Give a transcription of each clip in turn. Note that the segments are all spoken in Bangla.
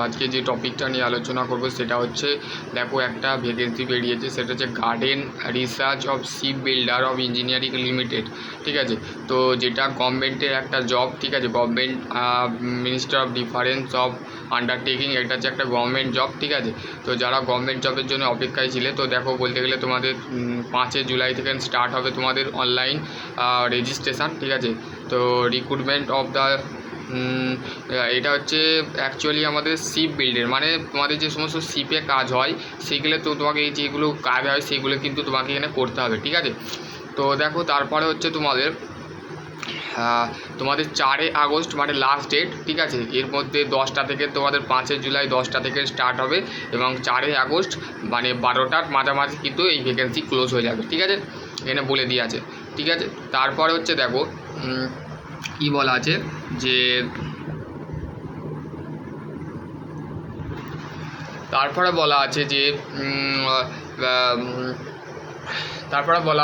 আজকে যে টপিকটা নিয়ে আলোচনা করব সেটা হচ্ছে, দেখো একটা ভ্যাকেন্সি বেরিয়েছে, সেটা হচ্ছে garden research of ship builder of engineering limited. ঠিক আছে, তো যেটা গভর্নমেন্টের একটা জব। ঠিক আছে, government minister of difference of undertaking, এটা হচ্ছে একটা গভর্নমেন্ট জব। ঠিক আছে, তো যারা গভর্নমেন্ট জবের জন্য অপেক্ষায় ছিলে, তো দেখো বলতে গেলে তোমাদের 5 জুলাই থেকে স্টার্ট হবে তোমাদের অনলাইন রেজিস্ট্রেশন। ঠিক আছে, তো রিক্রুটমেন্ট অফ দ্য এটা হচ্ছে অ্যাকচুয়ালি আমাদের শিপ বিল্ডের, মানে তোমাদের যে সমস্ত শিপে কাজ হয় সেগুলো, তো তোমাকে এই যেগুলো কাজ হয় সেগুলো কিন্তু তোমাকে এখানে করতে হবে। ঠিক আছে, তো দেখো তারপরে হচ্ছে তোমাদের 4 আগস্ট মানে লাস্ট ডেট। ঠিক আছে, এর মধ্যে 10টা থেকে তোমাদের 5 জুলাই 10টা থেকে স্টার্ট হবে এবং 4 আগস্ট মানে 12টার মাঝামাঝি কিন্তু এই ভ্যাকেন্সি ক্লোজ হয়ে যাবে। ঠিক আছে, এখানে বলে দিয়ে আছে। ঠিক আছে, তারপরে হচ্ছে দেখো কী বলা আছে যে তারপরে বলা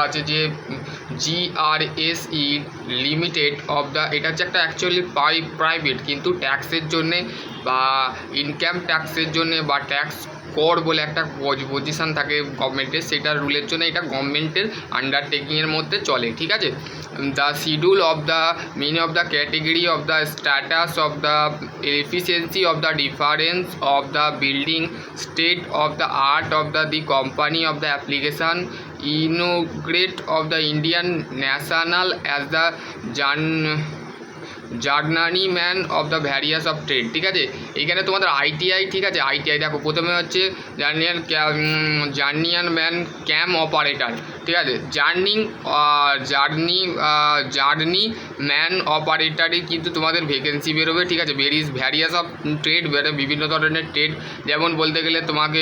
আছে যে জিআরএসই লিমিটেড অফ দ্য, এটা হচ্ছে একটা অ্যাকচুয়ালি প্রাইভেট, কিন্তু ট্যাক্সের জন্যে বা ইনকাম ট্যাক্সের জন্যে বা ট্যাক্স কর বলে একটা পজিশান থাকে গভর্নমেন্টের, সেটার রুলের জন্য এটা গভর্নমেন্টের আন্ডারটেকিংয়ের মধ্যে চলে। ঠিক আছে, the schedule of the mean of the category of the status of the efficiency of the difference of the building state of the art of the company of the application integrate of the Indian national as the journeyman of the various of trade. ঠিক আছে, এইখানে তোমাদের আইটিআই। ঠিক আছে, আইটিআই দেখো প্রথমে হচ্ছে জার্নিয়ান ম্যান ক্যাম অপারেটার। ঠিক আছে, জার্নি ম্যান অপারেটারই কিন্তু তোমাদের ভ্যাকেন্সি বেরোবে। ঠিক আছে, ভ্যারিয়াস অফ ট্রেড, বিভিন্ন ধরনের ট্রেড, যেমন বলতে গেলে তোমাকে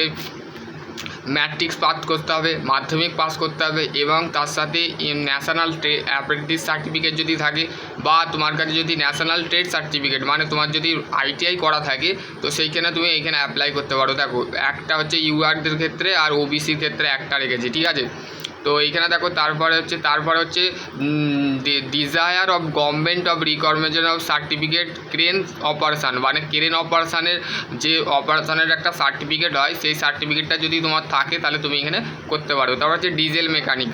ম্যাট্রিক্স পাস করতে হবে, মাধ্যমিক পাস করতে হবে এবং তার সাথে ন্যাশনাল অ্যাপ্রেন্টিস সার্টিফিকেট যদি থাকে, বা তোমার কাছে যদি ন্যাশনাল ট্রেড সার্টিফিকেট মানে তোমার যদি আইটিআই করা থাকে, তো সেইখানে তুমি এইখানে অ্যাপ্লাই করতে পারো। দেখো একটা হচ্ছে ইউআরদের ক্ষেত্রে আর ওবিসির ক্ষেত্রে একটা রেখেছি। ঠিক আছে, তো এইখানে দেখো তারপরে হচ্ছে desire of government of recognition of certificate crane operation, মানে ক্রেন অপারেশানের যে অপারেশানের একটা সার্টিফিকেট হয়, সেই সার্টিফিকেটটা যদি তোমার থাকে তাহলে তুমি এখানে করতে পারো। তারপর হচ্ছে ডিজেল মেকানিক,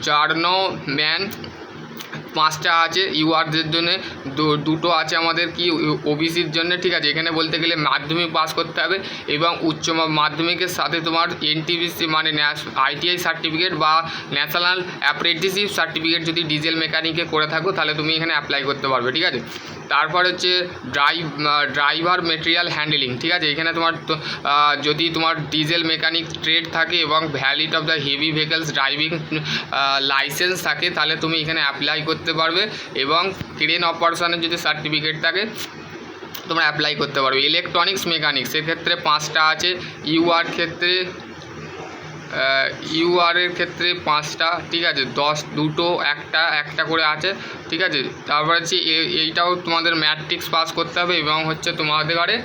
জার্নম্যান 5টা আছে, ইউআরদের জন্য 2টো আছে আমাদের কি ওবিসির জন্য। ঠিক আছে, এখানে বলতে গেলে মাধ্যমিক পাস করতে হবে এবং উচ্চ মাধ্যমিকের সাথে তোমার এনটিপিসি মানে আইটিআই সার্টিফিকেট বা ন্যাশনাল অ্যাপ্রেন্টিসশিপ সার্টিফিকেট যদি ডিজেল মেকানিকে করে থাকো তাহলে তুমি এখানে অ্যাপ্লাই করতে পারবে। ঠিক আছে, তারপর হচ্ছে ড্রাইভার মেটেরিয়াল হ্যান্ডলিং। ঠিক আছে, এখানে তোমার যদি তোমার ডিজেল মেকানিক ট্রেড থাকে এবং valid of the heavy vehicles driving licence থাকে তাহলে তুমি এখানে অ্যাপ্লাই করতে পারবে এবং ক্রেন অপারেশনের যদি সার্টিফিকেট থাকে তোমরা অ্যাপ্লাই করতে পারবে। ইলেকট্রনিক্স মেকানিক সেক্ষেত্রে 5টা আছে, ইউআরের ক্ষেত্রে 5টা। ঠিক আছে, 2টো একটা করে আছে। ঠিক আছে, তারপর হচ্ছে এইটাও তোমাদের ম্যাট্রিক্স পাস করতে হবে এবং হচ্ছে তোমাদের ঘরে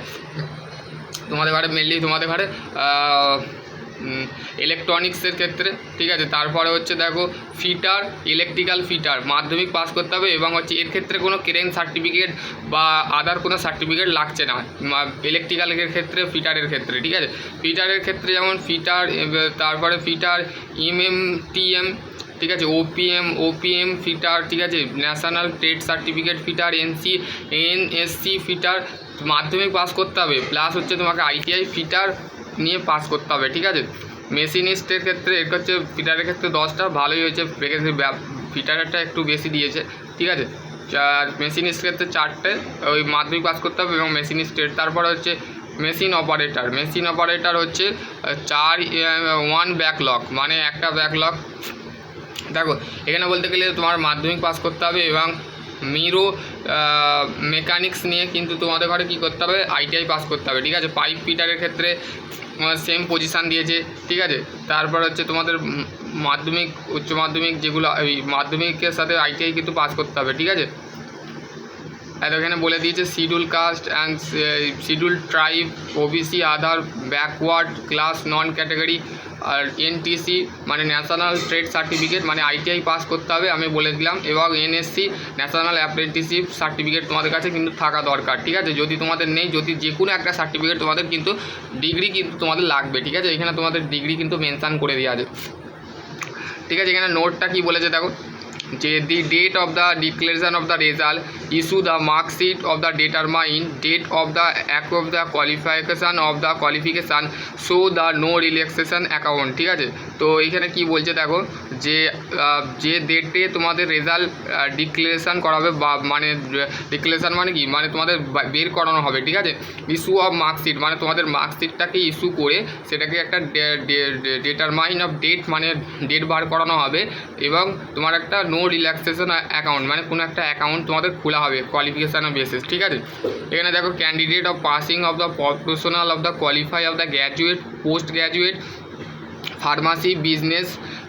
মেনলি তোমাদের ঘরে ইলেকট্রনিক্সের ক্ষেত্রে। ঠিক আছে, তারপরে হচ্ছে দেখো ফিটার, ইলেকট্রিক্যাল ফিটার মাধ্যমিক পাস করতে হবে এবং হচ্ছে এর ক্ষেত্রে কোনো ক্রেন সার্টিফিকেট বা আদার কোনো সার্টিফিকেট লাগছে না ইলেকট্রিক্যালের ক্ষেত্রে, ফিটারের ক্ষেত্রে। ঠিক আছে, ফিটারের ক্ষেত্রে যেমন ফিটার, তারপরে ফিটার এমএমটিএম। ঠিক আছে, ওপিএম ফিটার। ঠিক আছে, national trade certificate fitter, NSC fitter মাধ্যমিক পাস করতে হবে, প্লাস হচ্ছে তোমাকে আইটিআই ফিটার নিয়ে পাস করতে হবে। ঠিক আছে, মেশিনিস্টের ক্ষেত্রে এর হচ্ছে ফিটারের ক্ষেত্রে 10টা, ভালোই হয়েছে ভ্যাকেন্সি, ফিটারেরটা একটু বেশি দিয়েছে। ঠিক আছে, মেশিনিস্টের ক্ষেত্রে 4টে, ওই মাধ্যমিক পাস করতে হবে এবং মেশিনিস্টের। তারপরে হচ্ছে মেশিন অপারেটর হচ্ছে 1 ব্যাকলগ, মানে একটা ব্যাকলগ। দেখো এখানে বলতে গেলে তোমার মাধ্যমিক পাস করতে হবে এবং মিরো মেকানিক্স নিয়ে কিন্তু তোমাদের ঘরে কী করতে হবে, আইটিআই পাস করতে হবে। ঠিক আছে, পাইপ ফিটারের ক্ষেত্রে সেম পজিশান দিয়েছে। ঠিক আছে, তারপর হচ্ছে তোমাদের মাধ্যমিক উচ্চ মাধ্যমিক যেগুলো, এই মাধ্যমিকের সাথে আইটিআই কিন্তু পাস করতে হবে। ঠিক আছে, এখানে বলে দিয়েছে schedule caste and schedule tribe, OBC, other backward class, non category, আর এনটিসি মানে ন্যাশনাল ট্রেড সার্টিফিকেট মানে আইটিআই পাস করতে হবে আমি বলে দিলাম, এবং এনএসসি ন্যাশনাল অ্যাপ্রেন্টিসশিপ সার্টিফিকেট তোমাদের কাছে কিন্তু থাকা দরকার, ঠিক আছে। যদি তোমাদের নেই, যদি যে কোনো একটা সার্টিফিকেট তোমাদের কিন্তু ডিগ্রি কিন্তু তোমাদের লাগবে, ঠিক আছে। এখানে তোমাদের ডিগ্রি কিন্তু মেনশান করে দেওয়া আছে, ঠিক আছে। এখানে নোটটা কি বলেছে দেখো, যে the date of the declaration of the result, issue the marksheet of the determine date of the act of the qualification show the no relaxation account, ঠিক আছে। তো এখানে কি বলছে দেখো, যে ডেটে তোমাদের রেজাল্ট ডিক্লারেশান করা হবে, বা মানে ডিক্লারেশান মানে কি, মানে তোমাদের বের করানো হবে, ঠিক আছে। ইস্যু অফ মার্কশিট মানে তোমাদের মার্কশিটটাকে ইস্যু করে সেটাকে একটা ডিটারমাইন অফ ডেট মানে ডেট বার করানো হবে, এবং তোমার একটা নো রিল্যাক্সেশন অ্যাকাউন্ট মানে কোনো একটা অ্যাকাউন্ট তোমাদের খোলা হবে কোয়ালিফিকেশানের বেসিস, ঠিক আছে। এখানে দেখো candidate of passing of the professional of the qualify of the graduate, post graduate, pharmacy, business,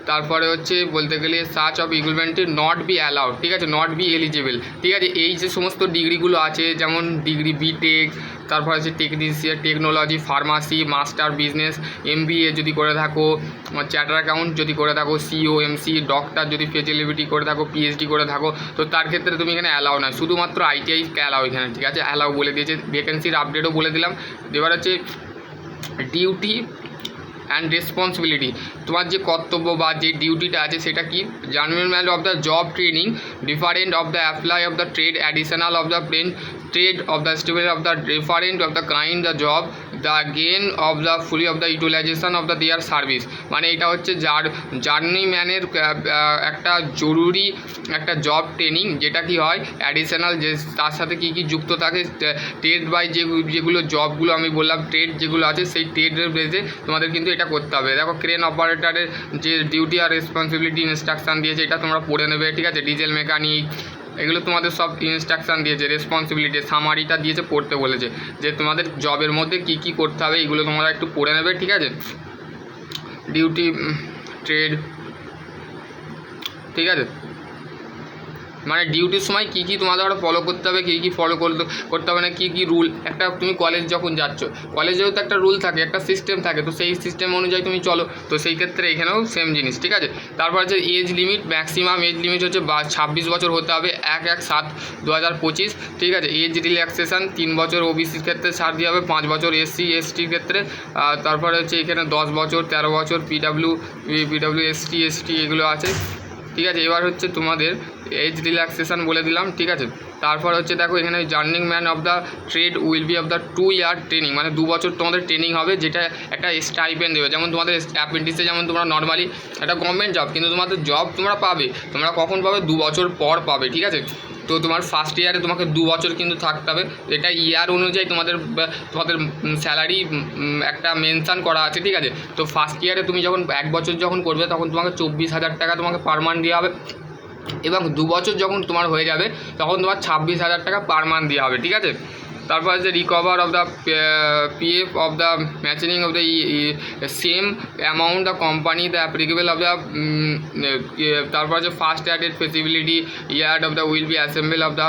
তারপরে হচ্ছে বলতে গেলে search of equivalent not be allowed, ঠিক আছে, নট বি এলিজিবল, ঠিক আছে। এই যে সমস্ত ডিগ্রিগুলো আছে, যেমন ডিগ্রি বিটেক, তারপর হচ্ছে technician, technology, pharmacy, master business, MBA যদি করে থাকো, চার্টার অ্যাকাউন্ট যদি করে থাকো, সিও, এমসি, ডক্টর যদি ফেসিলিটি করে থাকো, পিএইচডি করে থাকো, তো তার ক্ষেত্রে তুমি এখানে অ্যালাউ না, শুধুমাত্র আইটিআই অ্যালাউ এখানে, ঠিক আছে। অ্যালাউ বলে দিয়েছে, ভ্যাকেন্সির আপডেটও বলে দিলাম। এবার হচ্ছে ডিউটি অ্যান্ড রেসপন্সিবিলিটি, তোমার যে কর্তব্য বা যে ডিউটিটা আছে সেটা কি, journal of the job training, different of the apply of the trade, additional of the trade of the estimate of the different of the kind the job, the gain of the fully of the utilization of the their service, মানে এটা হচ্ছে জার্নিম্যানের একটা জরুরি একটা জব ট্রেনিং, যেটা কি হয় অ্যাডিশনাল, যে তার সাথে কি কি যুক্ত থাকে, ট্রেড বাই যেগুলো জবগুলো আমি বললাম, ট্রেড যেগুলো আছে সেই ট্রেডের বেসে তোমাদের কিন্তু এটা করতে হবে। দেখো ক্রেন অপারেটারের যে ডিউটি আর রেসপন্সিবিলিটি ইনস্ট্রাকশান দিয়েছে, এটা তোমরা পড়ে নেবে, ঠিক আছে। ডিজেল মেকানিক, এগুলো তোমাদের সব ইনস্ট্রাকশান দিয়েছে, রেসপন্সিবিলিটি সামারিটা দিয়েছে, পড়তে বলেছে যে তোমাদের জবের মধ্যে কি কি করতে হবে, এগুলো তোমরা একটু পড়ে নেবে, ঠিক আছে। ডিউটি, ট্রেড, ঠিক আছে, মানে ডিউটির সময় কী কী তোমাদের আরও ফলো করতে হবে, কী কী ফলো করতে হবে না, কী কী রুল, একটা তুমি কলেজ যখন যাচ্ছ, কলেজেও তো একটা রুল থাকে, একটা সিস্টেম থাকে, তো সেই সিস্টেম অনুযায়ী তুমি চলো, তো সেই ক্ষেত্রে এখানেও সেম জিনিস, ঠিক আছে। তারপর হচ্ছে age limit, maximum age limit হচ্ছে 26 বছর হতে হবে, 1/7/2025, ঠিক আছে। এজ রিল্যাক্সেশন 3 বছর ওবিসির ক্ষেত্রে ছাড় দেওয়া হবে, 5 বছর এসসি এসটির ক্ষেত্রে, তারপরে হচ্ছে এখানে 10 বছর, 13 বছর পিডাব্লিউ এসটি এগুলো আছে, ঠিক আছে। এবার হচ্ছে তোমাদের এজ রিল্যাক্সেশন বলে দিলাম, ঠিক আছে। তারপর হচ্ছে দেখো এখানে journeying man of the trade will be of the 2 year training, মানে 2 বছর তোমাদের ট্রেনিং হবে, যেটা একটা স্টাইপেন্ড দেবে, যেমন তোমাদের অ্যাপ্রেন্টিসে যেমন তোমরা নর্মালি একটা গভর্নমেন্ট জব, কিন্তু তোমাদের জব তোমরা পাবে, তোমরা কখন পাবে, 2 বছর পর পাবে, ঠিক আছে। তো তোমার ফার্স্ট ইয়ারে তোমাকে 2 বছর কিন্তু থাকতে হবে, এটা ইয়ার অনুযায়ী তোমাদের স্যালারি একটা মেনশান করা আছে, ঠিক আছে। তো ফার্স্ট ইয়ারে তুমি যখন 1 বছর যখন করবে, তখন তোমাকে 24,000 টাকা তোমাকে পার মান্থ দেওয়া হবে, এবং 2 বছর যখন তোমার হয়ে যাবে তখন তোমার 26,000 টাকা পার মান্থ দেওয়া হবে, ঠিক আছে। তারপর হচ্ছে recover of the PF of the matching of the same amount the company the applicable of the, তারপর হচ্ছে first aided facility yard of the will be assemble of the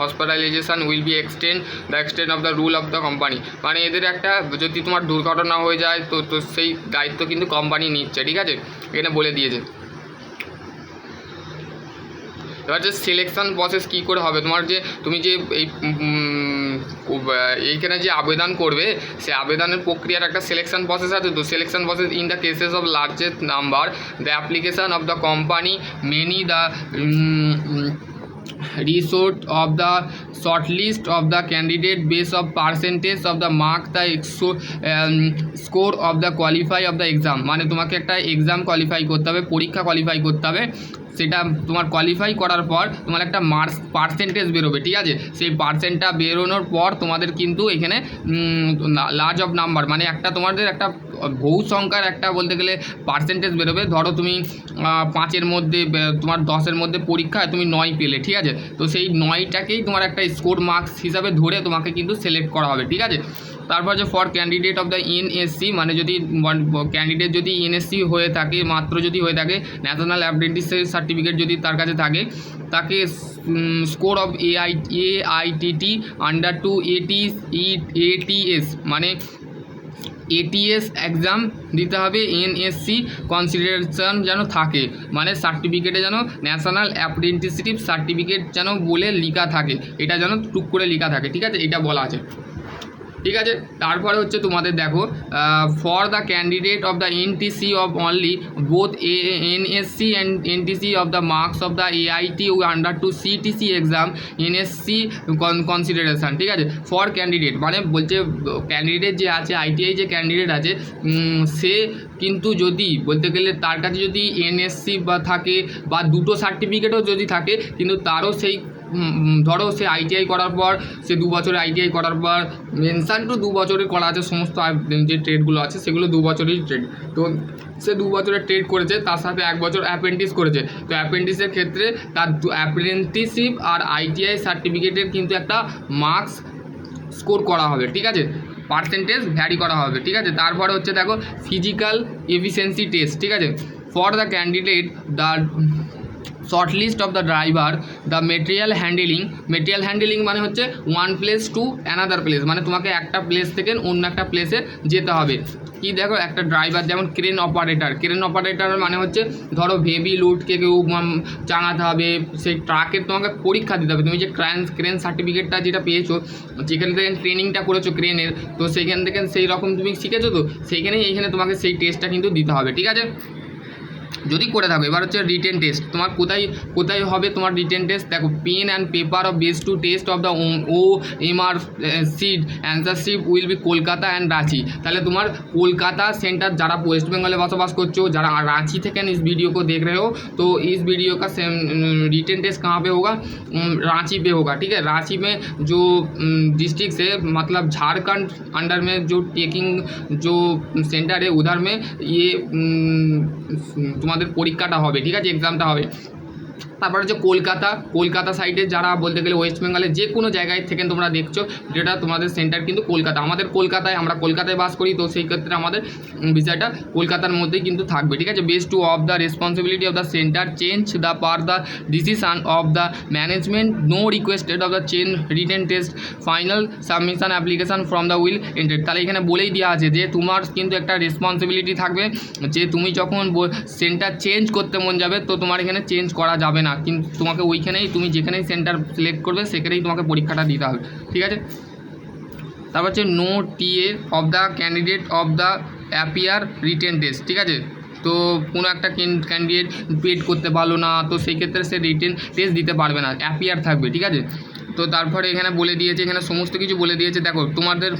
hospitalisation will be extend of the rule of the company, মানে এদের একটা যদি তোমার দুর্ঘটনা হয়ে যায় তো সেই দায়িত্ব কিন্তু কোম্পানি নিচ্ছে, ঠিক আছে, এখানে বলে দিয়েছে। এবার যে সিলেকশান প্রসেস কী করে হবে, তোমার যে তুমি যে এইখানে যে আবেদন করবে, সে আবেদনের প্রক্রিয়ার একটা সিলেকশান প্রসেস আছে, তো selection process in the cases of largest number the application of the company many the resort of the shortlist of the candidate based of percentage of the mark the score of the qualify of the exam, মানে তোমাকে একটা এক্সাম কোয়ালিফাই করতে হবে, পরীক্ষা কোয়ালিফাই করতে হবে, সেটা তোমার কোয়ালিফাই করার পর তোমার একটা মার্কস পার্সেন্টেজ বেরোবে, ঠিক আছে। সেই পার্সেন্টটা বেরোনোর পর তোমাদের কিন্তু এখানে লার্জ অফ নাম্বার মানে একটা তোমাদের একটা বহু সংখ্যার একটা বলতে গেলে পার্সেন্টেজ বেরোবে। ধরো তুমি 5-এর মধ্যে তোমার 10-এর মধ্যে পরীক্ষায় তুমি 9 পেলে, ঠিক আছে, তো সেই 9টাকেই তোমার একটা স্কোর মার্কস হিসাবে ধরে তোমাকে কিন্তু সিলেক্ট করা হবে, ঠিক আছে। তারপর যে for candidate of the NSC, মানে যদি ক্যান্ডিডেট যদি এনএসসি হয়ে থাকে, মাত্র যদি হয়ে থাকে, ন্যাশনাল অ্যাপ্রেন্টিসের সার্টিফিকেট যদি তার কাছে থাকে, তাকে score of AITT under 2 ATS মানে ATS এক্সাম দিতে হবে, এনএসসি কনসিডারেশন যেন থাকে, মানে সার্টিফিকেটে যেন ন্যাশনাল অ্যাপ্রেন্টিসশিপ সার্টিফিকেট যেন বলে লেখা থাকে, এটা যেন টুক করে লেখা থাকে, ঠিক আছে, এটা বলা আছে, ঠিক আছে। তারপরে হচ্ছে তোমাদের দেখো for the candidate of the NTC of only both NSC and NTC of the marks of the AIT under 2 CTC exam NSC consideration, ঠিক আছে। ফর ক্যান্ডিডেট মানে বলছে ক্যান্ডিডেট যে আছে, ITI যে ক্যান্ডিডেট আছে সে কিন্তু যদি বলতে গেলে তার কাছে যদি এনএসসি বা থাকে বা দুটো সার্টিফিকেটও যদি থাকে, কিন্তু তারও সেই ধরো সে ITI করার পর, সে 2 বছরের ITI করার পর মেনশান টু 2 বছরের করা আছে, সমস্ত যে ট্রেডগুলো আছে সেগুলো 2 বছরেরই ট্রেড, তো সে 2 বছরের ট্রেড করেছে, তার সাথে 1 বছর অ্যাপ্রেন্টিস করেছে, তো অ্যাপ্রেন্টিসের ক্ষেত্রে তার অ্যাপ্রেন্টিসশিপ আর ITI সার্টিফিকেটের কিন্তু একটা মার্কস স্কোর করা হবে, ঠিক আছে, পার্সেন্টেজ ভ্যারি করা হবে, ঠিক আছে। তারপরে হচ্ছে দেখো ফিজিক্যাল এফিসিয়েন্সি টেস্ট, ঠিক আছে। For the candidate the short list of the driver the material handling মানে হচ্ছে one place to another place, মানে তোমাকে একটা প্লেস থেকে অন্য একটা প্লেসে যেতে হবে। কি দেখো একটা ড্রাইভার যেমন ক্রেন অপারেটর মানে হচ্ছে ধরো হেভি লোডকে কেউ চাঙাতে হবে, সেই ট্রাকের তোমাকে পরীক্ষা দিতে হবে, তুমি যে ক্রেন সার্টিফিকেটটা যেটা পেয়েছো, যেখান থেকে ট্রেনিংটা করেছো ক্রেনের, তো সেইখান থেকে সেই রকম তুমি শিখেছো, তো সেইখানেই এইখানে তোমাকে সেই টেস্টটা কিন্তু দিতে হবে, ঠিক আছে, যদি করে থাকো। এবার হচ্ছে রিটেন টেস্ট, তোমার কোথায় হবে তোমার রিটেন টেস্ট, দেখো pen and paper of base to test of the OMR sheet answer sheet will be Kolkata and Ranchi. তাহলে তোমার কলকাতা সেंटर, যারা वेस्ट बंगाल में बसवास करছো, যারা रांची थे इस वीडियो को देख रहे हो, तो इस वीडियो का रिटेन टेस्ट कहाँ पे होगा, रांची पे होगा, ठीक है। रांची में जो डिस्ट्रिक्ट है, मतलब झारखंड अंडर में जो टेकिंग जो सेंटर है उधर में ये তোমাদের পরীক্ষাটা হবে, ঠিক আছে, এক্সামটা হবে। তারপর হচ্ছে কলকাতা সাইডে যারা বলতে গেলে ওয়েস্ট বেঙ্গলের যে কোনো জায়গায় থেকে তোমরা দেখছো, যেটা তোমাদের সেন্টার কিন্তু কলকাতা, আমাদের কলকাতায়, আমরা কলকাতায় বাস করি, তো সেই ক্ষেত্রে আমাদের বিষয়টা কলকাতার মধ্যেই কিন্তু থাকবে, ঠিক আছে। Base to of the responsibility of the centre change the per the decision of the management no requested of the change written test final submission application from the will ended. তাহলে এখানে বলেই দেওয়া আছে যে তোমার কিন্তু একটা রেসপন্সিবিলিটি থাকবে, যে তুমি যখন সেন্টার চেঞ্জ করতে মন যাবে, তো তোমার এখানে চেঞ্জ করা যাবে না, কিন্তু তোমাকে ওইখানেই, তুমি যেখানেই সেন্টার সিলেক্ট করবে সেখানেই তোমাকে পরীক্ষাটা দিতে হবে, ঠিক আছে। তারপর হচ্ছে no TA of the candidate of the appear written test, ঠিক আছে। তো কোনো একটা ক্যান্ডিডেট পেড করতে পারলো না, তো সেই ক্ষেত্রে সে রিটেন টেস্ট দিতে পারবে না, অ্যাপিয়ার থাকবে, ঠিক আছে। তো তারপরে এখানে বলে দিয়েছে, এখানে সমস্ত কিছু বলে দিয়েছে। দেখো তোমাদের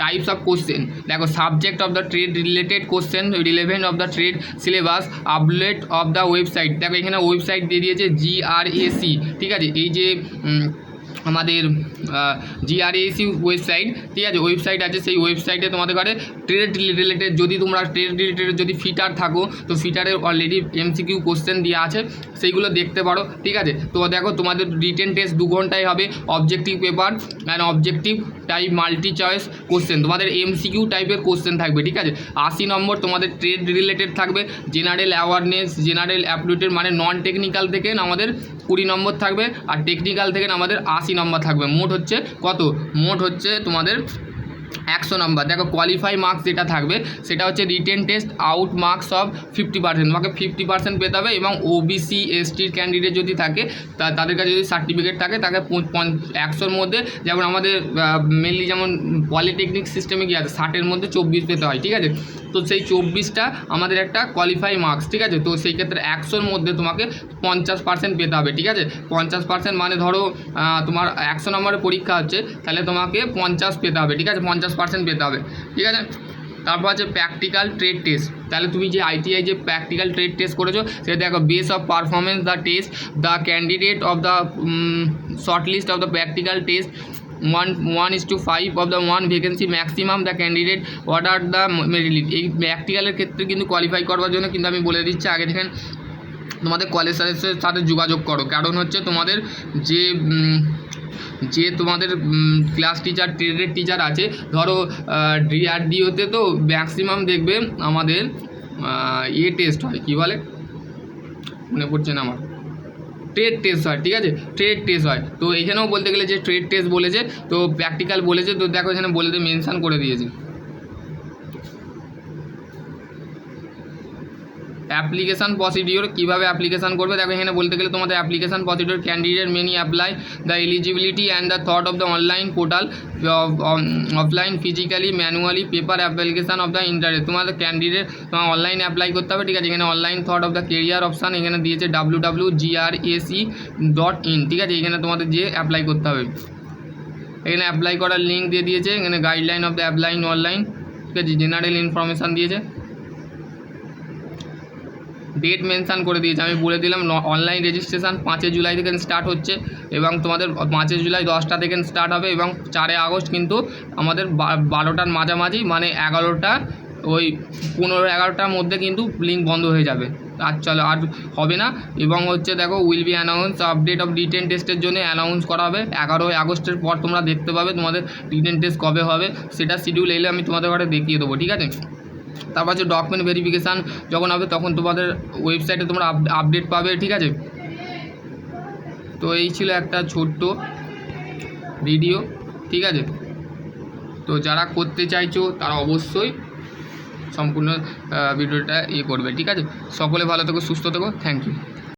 টাইপস অফ কোশ্চেন, দেখো subject of the trade related question, relevant of the trade syllabus, update of the website, দেখো এখানে ওয়েবসাইট দিয়ে দিয়েছে GRAC, ঠিক আছে, এই যে আমাদের GRAC ওয়েবসাইট, ঠিক আছে, ওয়েবসাইট আছে, সেই ওয়েবসাইটে তোমাদের ঘরে ট্রেড রিলেটেড, যদি তোমরা ট্রেড রিলেটেড যদি ফিটার থাকো, তো ফিটারের অলরেডি MCQ কোশ্চেন দেওয়া আছে, সেইগুলো দেখতে পারো, ঠিক আছে। তো দেখো তোমাদের রিটেন টেস্ট 2 ঘন্টায় হবে, objective paper and objective type multi choice question, তোমাদের MCQ টাইপের কোশ্চেন থাকবে, ঠিক আছে। 80 নম্বর তোমাদের ট্রেড রিলেটেড থাকবে, জেনারেল অ্যাওয়ারনেস, জেনারেল অ্যাপটিটিউড মানে নন টেকনিক্যাল থেকে আমাদের 20 নম্বর থাকবে, আর টেকনিক্যাল থেকে আমাদের 80 নম্বর থাকবে। মোট হচ্ছে কত, মোট হচ্ছে তোমাদের 100 নম্বর। দেখো কোয়ালিফাই মার্কস যেটা থাকবে সেটা হচ্ছে written test out marks of 50%, তোমাকে 50% পেতে হবে, এবং OBC ST ক্যান্ডিডেট যদি থাকে, তাদের কাছে যদি সার্টিফিকেট থাকে, তাকে 100-র মধ্যে, যেমন আমাদের মেনলি যেমন পলিটেকনিক সিস্টেমে কি আছে 60-এর মধ্যে 24 পেতে হয়, ঠিক আছে। তো সেই 24টা আমাদের একটা কোয়ালিফাই মার্কস, ঠিক আছে। তো সেই ক্ষেত্রে 100-র মধ্যে তোমাকে 50% পেতে হবে, ঠিক আছে। 50% মানে ধরো তোমার 100 নম্বরের পরীক্ষা হচ্ছে, তাহলে তোমাকে 50 পেতে হবে, ঠিক আছে, 50% পেতে হবে, ঠিক আছে। তারপর আছে প্র্যাকটিক্যাল ট্রেড টেস্ট, তাহলে তুমি যে ITI যে প্র্যাকটিক্যাল ট্রেড টেস্ট করেছো, সেটা দেখো base of performance the test the candidate of the short list of the practical test 1:5 of the one vacancy maximum the candidate what are the merit list। এই প্র্যাকটিক্যালের ক্ষেত্রে কিন্তু কোয়ালিফাই করবার জন্য কিন্তু আমি বলে দিচ্ছি আগে থেকে তোমাদের কলেজের সাথে যোগাযোগ করো, কারণ হচ্ছে তোমাদের যে যে তোমাদের ক্লাস টিচার ট্রেডের টিচার আছে, ধরো ডিআরডিওতে তো ম্যাক্সিমাম দেখবে আমাদের টেস্ট হয়, কী বলে মনে পড়ছে না আমার, ট্রেড টেস্ট হয়, ঠিক আছে, ট্রেড টেস্ট হয়। তো এখানেও বলতে গেলে যে ট্রেড টেস্ট বলেছে, তো প্র্যাকটিক্যাল বলেছে, তো দেখো এখানে বলে মেনশান করে দিয়েছে। অ্যাপ্লিকেশান প্রসিডিওর, কীভাবে অ্যাপ্লিকেশান করবে দেখো এখানে বলতে গেলে তোমাদের application procedure candidate many apply the eligibility and the thought of the online portal offline physically manually paper application of the interest. তোমাদের ক্যান্ডিডেট তোমার অনলাইন অ্যাপ্লাই করতে হবে, ঠিক আছে। এখানে online thought of the career option এখানে দিয়েছে www.grace.in, ঠিক আছে। এখানে তোমাদের যে অ্যাপ্লাই করতে হবে, এখানে অ্যাপ্লাই করার লিঙ্ক দিয়ে দিয়েছে, এখানে guideline of the applying online, ঠিক আছে, জেনারেল ইনফরমেশান দিয়েছে, ডেট মেনশান করে দিয়েছে। আমি বলে দিলাম অনলাইন রেজিস্ট্রেশন 5 জুলাই থেকে স্টার্ট হচ্ছে এবং তোমাদের 5 জুলাই 10টা থেকে স্টার্ট হবে এবং 4 আগস্ট কিন্তু আমাদের 12টার মাঝামাঝি মানে 11টা ওই 15-11টার মধ্যে কিন্তু লিঙ্ক বন্ধ হয়ে যাবে, আর চলো আর হবে না। এবং হচ্ছে দেখো will be announce update of written টেস্টের জন্য অ্যানাউন্স করা হবে 11 আগস্টের পর, তোমরা দেখতে পাবে তোমাদের রিটেন টেস্ট কবে হবে সেটা শিডিউল এলে আমি তোমাদের ঘরে দেখিয়ে দেবো, ঠিক আছে। তারপর হচ্ছে ডকুমেন্ট ভেরিফিকেশান যখন হবে তখন তোমাদের ওয়েবসাইটে তোমরা আপডেট পাবে, ঠিক আছে। তো এই ছিল একটা ছোট্ট ভিডিও, ঠিক আছে। তো যারা করতে চাইছো তারা অবশ্যই সম্পূর্ণ ভিডিওটা করবে, ঠিক আছে। সকলে ভালো থেকো, সুস্থ থেকো, থ্যাংক ইউ।